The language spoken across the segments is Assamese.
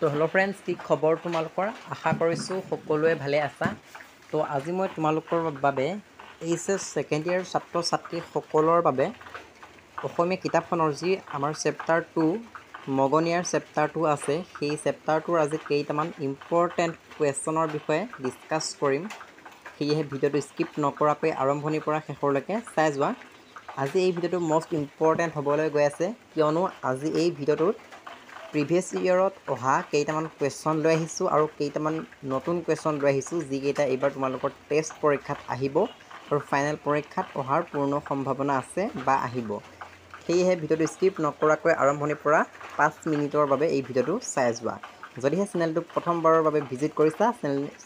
তো হেল্ল' ফ্ৰেণ্ডছ, কি খবৰ তোমালোকৰ? আশা কৰিছোঁ সকলোৱে ভালে আছা। তো আজি মই তোমালোকৰ বাবে এইচএছ ছেকেণ্ড ইয়াৰ ছাত্ৰ ছাত্ৰীসকলৰ বাবে অসমীয়া কিতাপখনৰ যি আমাৰ চেপ্টাৰ 2 মগনিয়াৰ চেপ্টাৰ 2 আছে, সেই চেপ্টাৰটোৰ আজি কেইটামান ইম্পৰ্টেণ্ট কুৱেশ্যনৰ বিষয়ে ডিছকাছ কৰিম। সেয়েহে ভিডিঅ'টো স্কিপ নকৰাকৈ আৰম্ভণিৰ পৰা শেষলৈকে চাই যোৱা। আজি এই ভিডিঅ'টো মষ্ট ইম্পৰ্টেণ্ট হ'বলৈ গৈ আছে, কিয়নো আজি এই ভিডিঅ'টোত প্ৰিভিয়াছ ইয়েৰত অহা কেইটামান কুৱেশ্যন লৈ আহিছোঁ আৰু কেইটামান নতুন কুৱেশ্যন লৈ আহিছোঁ, যিকেইটা এইবাৰ তোমালোকৰ টেষ্ট পৰীক্ষাত আহিব আৰু ফাইনেল পৰীক্ষাত অহাৰ পূৰ্ণ সম্ভাৱনা আছে বা আহিব। সেয়েহে ভিডিঅ'টো স্কিপ নকৰাকৈ আৰম্ভণিৰ পৰা 5 মিনিটৰ বাবে এই ভিডিঅ'টো চাই যোৱা। যদিহে চেনেলটো প্ৰথমবাৰৰ বাবে ভিজিট কৰিছা,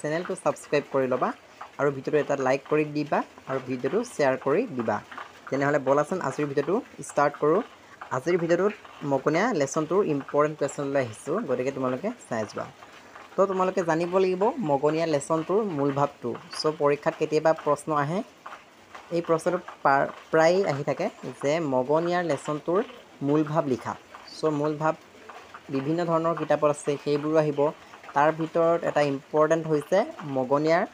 চেনেলটো ছাবস্ক্ৰাইব কৰি ল'বা আৰু ভিডিঅ'টো এটা লাইক কৰি দিবা আৰু ভিডিঅ'টো শ্বেয়াৰ কৰি দিবা। তেনেহ'লে ব'লাচোন আজিৰ ভিডিঅ'টো ষ্টাৰ্ট কৰোঁ। আজিৰ ভিডিঅ'টোত মগনিয়া লেচনটোৰ ইম্পৰ্টেণ্ট কুৱেশ্যন লৈ আহিছোঁ, গতিকে তোমালোকে চাই যোৱা। তো তোমালোকে জানিব লাগিব মগনিয়া লেচনটোৰ মূল ভাৱটো। চ' পৰীক্ষাত কেতিয়াবা প্ৰশ্ন আহে, এই প্ৰশ্নটো প্ৰায় আহি থাকে যে মগনিয়াৰ লেচনটোৰ মূল ভাৱ লিখা। চ' মূল ভাৱ বিভিন্ন ধৰণৰ কিতাপত আছে, সেইবোৰো আহিব। তাৰ ভিতৰত এটা ইম্পৰ্টেণ্ট হৈছে মগনিয়াৰ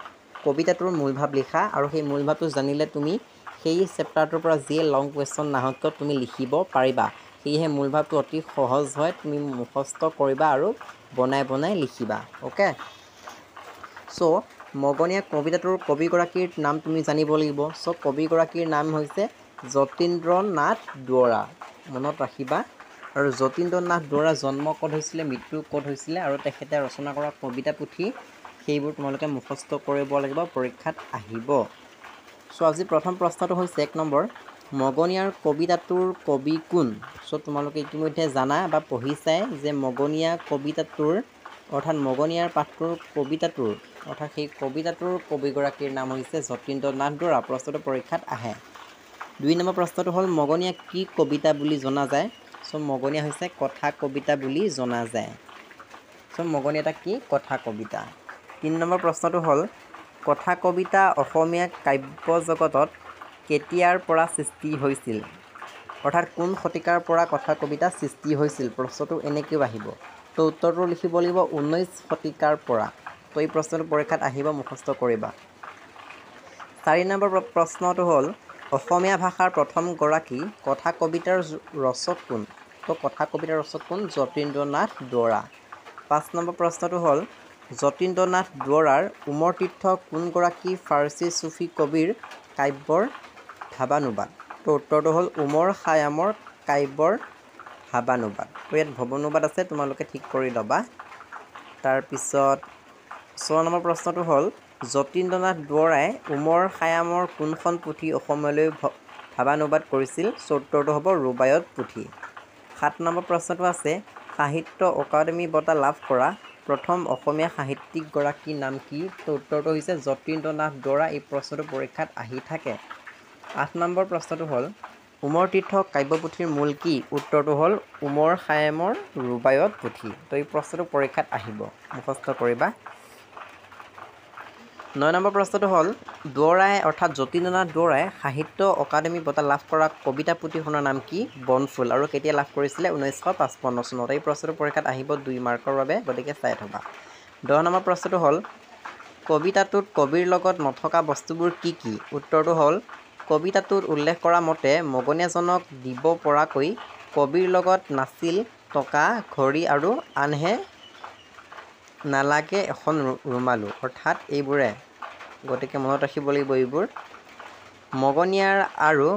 কবিতাটোৰ মূল ভাৱ লিখা, আৰু সেই মূল ভাৱটো জানিলে তুমি সেই চেপ্টাৰটোৰ পৰা যিয়ে লং কুৱেশ্যন নাহক কিয় তুমি লিখিব পাৰিবা। সেয়েহে মূল ভাৱটো অতি সহজ হয়, তুমি মুখস্থ কৰিবা আৰু বনাই বনাই লিখিবা। অ'কে, চ' মগনিয়া কবিতাটোৰ কবিগৰাকীৰ নাম তুমি জানিব লাগিব। চ' কবিগৰাকীৰ নাম হৈছে যতীন্দ্ৰ নাথ দুৱৰা, মনত ৰাখিবা। আৰু যতীন্দ্ৰ নাথ দুৱৰাৰ জন্ম ক'ত হৈছিলে, মৃত্যু ক'ত হৈছিলে, আৰু তেখেতে ৰচনা কৰা কবিতা পুথি, সেইবোৰ তোমালোকে মুখস্থ কৰিব লাগিব, পৰীক্ষাত আহিব। চ' আজি প্ৰথম প্ৰশ্নটো হৈছে 1 নম্বৰ, মগনিয়াৰ কবিতাটোৰ কবি কোন? চ' তোমালোকে ইতিমধ্যে জানা বা পঢ়িছাই যে মগনিয়া কবিতাটোৰ অৰ্থাৎ মগনিয়াৰ পাঠটোৰ কবিতাটোৰ অৰ্থাৎ সেই কবিতাটোৰ কবিগৰাকীৰ নাম হৈছে যতীন্দ্ৰ নাথ দুৱৰা। প্ৰশ্নটো পৰীক্ষাত আহে। 2 নম্বৰ প্ৰশ্নটো হ'ল মগনিয়া কি কবিতা বুলি জনা যায়? চ' মগনিয়া হৈছে কথা কবিতা বুলি জনা যায়। চ' মগনিয়া এটা কি কথা কবিতা। 3 নম্বৰ প্ৰশ্নটো হ'ল কথা কবিতা অসমীয়া কাব্য জগতত কেতিয়াৰ পৰা সৃষ্টি হৈছিল? অৰ্থাৎ কোন শতিকাৰ পৰা কথা কবিতা সৃষ্টি হৈছিল? প্ৰশ্নটো এনেকৈও আহিব। তো উত্তৰটো লিখিব লাগিব 19 শতিকাৰ পৰা। তো এই প্ৰশ্নটো পৰীক্ষাত আহিব, মুখস্থ কৰিবা। 4 নম্বৰ প্ৰশ্নটো হ'ল অসমীয়া ভাষাৰ প্ৰথম গৰাকী কথা কবিতাৰ ৰচক কোন? তো কথা কবিতাৰ ৰচক কোন? যতীন্দ্ৰ নাথ দুৱৰা। 5 নম্বৰ প্ৰশ্নটো হ'ল যতীন্দ্ৰ নাথ দুৱৰাৰ উমৰ তীৰ্থ কোনগৰাকী ফাৰ্চী চুফী কবিৰ কাব্যৰ ভাৱানুবাদ? তো উত্তৰটো হ'ল উমৰ খায়ামৰ কাব্যৰ ভাৱানুবাদ। তো ইয়াত ভৱানুবাদ আছে, তোমালোকে ঠিক কৰি ল'বা। তাৰপিছত 6 নম্বৰ প্ৰশ্নটো হ'ল যতীন্দ্ৰ নাথ দুৱৰাই উমৰ খায়ামৰ কোনখন পুথি অসমীয়ালৈ ভাৱানুবাদ কৰিছিল? চ' উত্তৰটো হ'ব ৰুবায়ত পুথি। 7 নম্বৰ প্ৰশ্নটো আছে সাহিত্য অকাডেমি বঁটা লাভ কৰা প্ৰথম অসমীয়া সাহিত্যিকগৰাকীৰ নাম কি? তো উত্তৰটো হৈছে যতীন্দ্ৰ নাথ দুৱৰা। এই প্ৰশ্নটো পৰীক্ষাত আহি থাকে। 8 নম্বৰ প্ৰশ্নটো হ'ল উমৰ তীৰ্থ কাব্যপুথিৰ মূল কি? উত্তৰটো হ'ল উমৰ খায়ামৰ ৰুবায়ত পুথি। তো এই প্ৰশ্নটো পৰীক্ষাত আহিব, মুখস্থ কৰিবা। 9 নম্বৰ প্ৰশ্নটো হ'ল দুৱৰাই অৰ্থাৎ যতীন্দ্ৰ নাথ দুৱৰাই সাহিত্য অকাডেমি বঁটা লাভ কৰা কবিতা পুথিখনৰ নাম কি? বনফুল। আৰু কেতিয়া লাভ কৰিছিলে? 1955 চনত। এই প্ৰশ্নটো পৰীক্ষাত আহিব 2 মাৰ্কৰ বাবে, গতিকে চাই থবা। 10 নম্বৰ প্ৰশ্নটো হ'ল কবিতাটোত কবিৰ লগত নথকা বস্তুবোৰ কি কি? উত্তৰটো হ'ল কবিতাটোত উল্লেখ কৰা মতে মগনিয়াজনক দিব পৰাকৈ কবিৰ লগত নাছিল টকা, ঘড়ী আৰু আনহে নালাগে এখন ৰুমালো। অৰ্থাৎ এইবোৰে, গতিকে মনত ৰাখিব লাগিব এইবোৰ। মগনিয়াৰ আৰু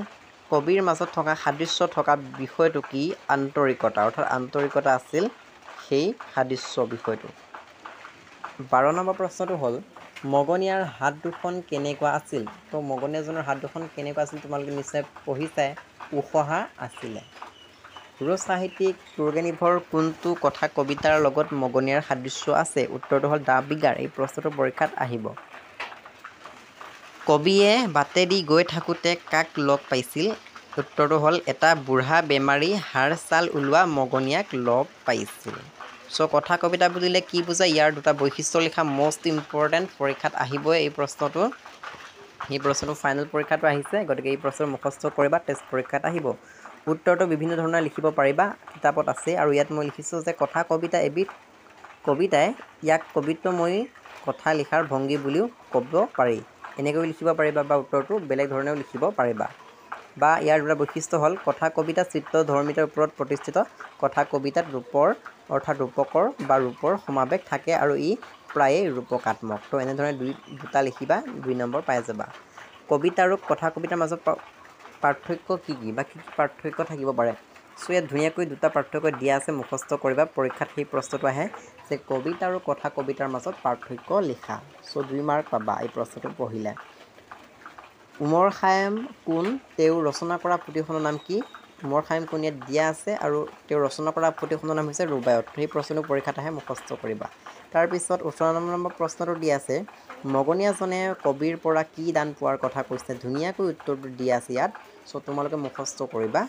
কবিৰ মাজত থকা সাদৃশ্য থকা বিষয়টো কি? আন্তৰিকতা। অৰ্থাৎ আন্তৰিকতা আছিল সেই সাদৃশ্য বিষয়টো। 12 নম্বৰ প্ৰশ্নটো হ'ল মগনিয়াৰ হাত দুখন কেনেকুৱা আছিল? তো মগনিয়াজনৰ হাত দুখন কেনেকুৱা আছিল তোমালোকে নিশ্চয় পঢ়িছাই, উখহা আছিলে। ৰুছ সাহিত্যিক তুৰ্গেনিভৰ কোনটো কথা কবিতাৰ লগত মগনিয়াৰ সাদৃশ্য আছে? উত্তৰটো হ'ল দ্য বিগাৰ। এই প্ৰশ্নটো পৰীক্ষাত আহিব। কবিয়ে বাটেদি গৈ থাকোঁতে কাক লগ পাইছিল? উত্তৰটো হ'ল এটা বুঢ়া বেমাৰী হাড় ছাল ওলোৱা মগনিয়াক লগ পাইছিল। চ' কথা কবিতা বুলিলে কি বুজায়? ইয়াৰ 2টা বৈশিষ্ট্য লিখা, মষ্ট ইম্পৰ্টেণ্ট, পৰীক্ষাত আহিবই এই প্ৰশ্নটো। এই প্ৰশ্নটো ফাইনেল পৰীক্ষাটো আহিছে, গতিকে এই প্ৰশ্নটো মুখস্থ কৰিবা, টেষ্ট পৰীক্ষাত আহিব। উত্তৰটো বিভিন্ন ধৰণে লিখিব পাৰিবা, কিতাপত আছে। আৰু ইয়াত মই লিখিছোঁ যে কথা কবিতা এবিধ কবিতাই ইয়াক কবিত্বময়ী কথা লিখাৰ ভংগী বুলিও ক'ব পাৰি। এনেকৈ লিখিব পাৰিবা বা উত্তৰটো বেলেগ ধৰণেও লিখিব পাৰিবা। বা ইয়াৰ দুটা বৈশিষ্ট্য হ'ল কথা কবিতা চিত্ৰ ধৰ্মিতাৰ ওপৰত প্ৰতিষ্ঠিত। কথা কবিতাত ৰূপৰ অৰ্থাৎ ৰূপকৰ বা ৰূপৰ সমাৱেশ থাকে আৰু ই প্ৰায়েই ৰূপকাত্মক। তো এনেধৰণে দুটা লিখিবা, 2 নম্বৰ পাই যাবা। কবিতা আৰু কথা কবিতাৰ মাজত পাৰ্থক্য কি কি বা কি কি পাৰ্থক্য থাকিব পাৰে? চ' ইয়াত ধুনীয়াকৈ দুটা পাৰ্থক্য দিয়া আছে, মুখস্থ কৰিবা। পৰীক্ষাত সেই প্ৰশ্নটো আহে যে কবিতা আৰু কথা কবিতাৰ মাজত পাৰ্থক্য লিখা। চ' 2 মাৰ্ক পাবা এই প্ৰশ্নটো পঢ়িলে। উমৰ খায়াম কোন? তেওঁ ৰচনা কৰা পুথিখনৰ নাম কি? উমৰ খায়াম কোন ইয়াত দিয়া আছে আৰু তেওঁ ৰচনা কৰা পুথিখনৰ নাম হৈছে ৰুবায়ত। সেই প্ৰশ্নটো পৰীক্ষাত আহে, মুখস্থ কৰিবা। তাৰপিছত 18 নম্বৰ প্ৰশ্নটো দিয়া আছে মগনীয়াজনে কবিৰ পৰা কি দান পোৱাৰ কথা কৈছে? ধুনীয়াকৈ উত্তৰটো দিয়া আছে ইয়াত। চ' তোমালোকে মুখস্থ কৰিবা।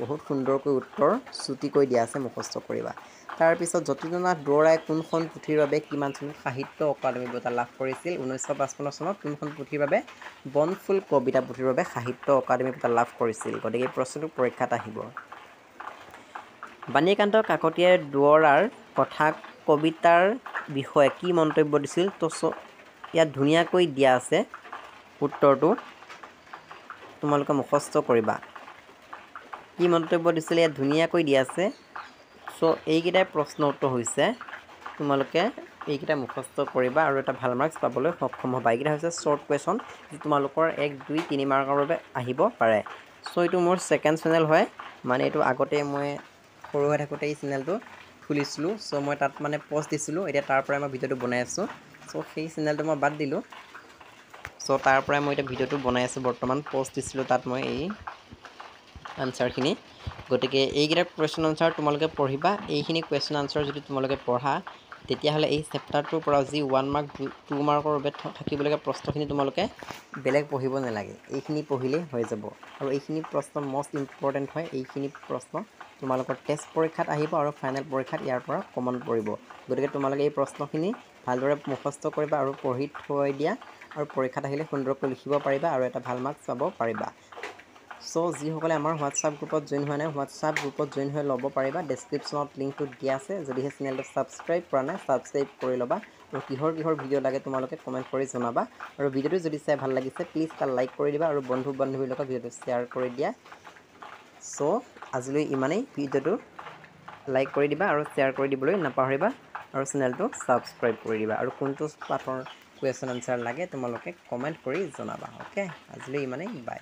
বহুত সুন্দৰকৈ উত্তৰ চুটিকৈ দিয়া আছে, মুখস্থ কৰিবা। তাৰপিছত যতীন্দ্ৰনাথ দুৱৰাই কোনখন পুথিৰ বাবে কিমান চনত সাহিত্য অকাডেমি বঁটা লাভ কৰিছিল? 1955 চনত কোনখন পুথিৰ বাবে? বনফুল কবিতা পুথিৰ বাবে সাহিত্য অকাডেমি বঁটা লাভ কৰিছিল। গতিকে এই প্ৰশ্নটো পৰীক্ষাত আহিব। বাণীকান্ত কাকতীয়াই দুৱৰাৰ কথা কবিতাৰ বিষয়ে কি মন্তব্য দিছিল? তো ইয়াত ধুনীয়াকৈ দিয়া আছে উত্তৰটো, তোমালোকে মুখস্থ কৰিবা। কি মন্তব্য দিছিলে ইয়াত ধুনীয়াকৈ দিয়া আছে। চ' এইকেইটাই প্ৰশ্ন উত্তৰ হৈছে, তোমালোকে এইকেইটা মুখস্থ কৰিবা আৰু এটা ভাল মাৰ্কছ পাবলৈ সক্ষম হ'বা। এইকেইটা হৈছে শ্বৰ্ট কুৱেশ্যন, যি তোমালোকৰ 1, 2, 3 মাৰ্কৰ বাবে আহিব পাৰে। চ' এইটো মোৰ ছেকেণ্ড চেনেল হয়, মানে এইটো আগতে মই সৰু হৈ থাকোঁতে এই চেনেলটো খুলিছিলোঁ। চ' মই তাত মানে পষ্ট দিছিলোঁ, এতিয়া তাৰ পৰাই মই ভিডিঅ'টো বনাই আছোঁ। চ' সেই চেনেলটো মই বাদ দিলোঁ। চ' তাৰ পৰাই মই এতিয়া ভিডিঅ'টো বনাই আছোঁ বৰ্তমান। পষ্ট দিছিলোঁ তাত মই এই আনচাৰখিনি। গতিকে এইকেইটা কুৱেশ্যন আনচাৰ তোমালোকে পঢ়িবা। এইখিনি কুৱেশ্যন আনচাৰ যদি তোমালোকে পঢ়া, তেতিয়াহ'লে এই চেপ্টাৰটোৰ পৰা যি 1 মাৰ্ক 2 মাৰ্কৰ বাবে থাকিবলগীয়া প্ৰশ্নখিনি তোমালোকে বেলেগ পঢ়িব নালাগে, এইখিনি পঢ়িলেই হৈ যাব। আৰু এইখিনি প্ৰশ্ন মষ্ট ইম্পৰ্টেণ্ট হয়। এইখিনি প্ৰশ্ন তোমালোকৰ টেষ্ট পৰীক্ষাত আহিব আৰু ফাইনেল পৰীক্ষাত ইয়াৰ পৰা কমন পৰিব। গতিকে তোমালোকে এই প্ৰশ্নখিনি ভালদৰে মুখস্থ কৰিবা আৰু পঢ়ি থৈ দিয়া, আৰু পৰীক্ষাত আহিলে সুন্দৰকৈ লিখিব পাৰিবা আৰু এটা ভাল মাৰ্কছ পাব পাৰিবা। চ' যিসকলে আমাৰ হোৱাটছআপ গ্ৰুপত জইন হোৱা নাই, হোৱাটছআপ গ্ৰুপত জইন হৈ ল'ব পাৰিবা। ডেছক্ৰিপশ্যনত লিংকটো দিয়া আছে। যদিহে চেনেলটো ছাবস্ক্ৰাইব কৰা নাই, ছাবস্ক্ৰাইব কৰি ল'বা। আৰু কিহৰ ভিডিঅ' লাগে তোমালোকে কমেণ্ট কৰি জনাবা। আৰু ভিডিঅ'টো যদি চাই ভাল লাগিছে, প্লিজ এটা লাইক কৰি দিবা আৰু বন্ধু বান্ধৱীৰ লগত ভিডিঅ'টো শ্বেয়াৰ কৰি দিয়া। চ' আজিলৈ ইমানেই। ভিডিঅ'টো লাইক কৰি দিবা আৰু শ্বেয়াৰ কৰি দিবলৈ নাপাহৰিবা, আৰু চেনেলটো ছাবস্ক্ৰাইব কৰি দিবা। আৰু কোনটো পাঠৰ কুৱেশ্যন আনচাৰ লাগে তোমালোকে কমেণ্ট কৰি জনাবা। অ'কে, আজিলৈ ইমানেই, বাই।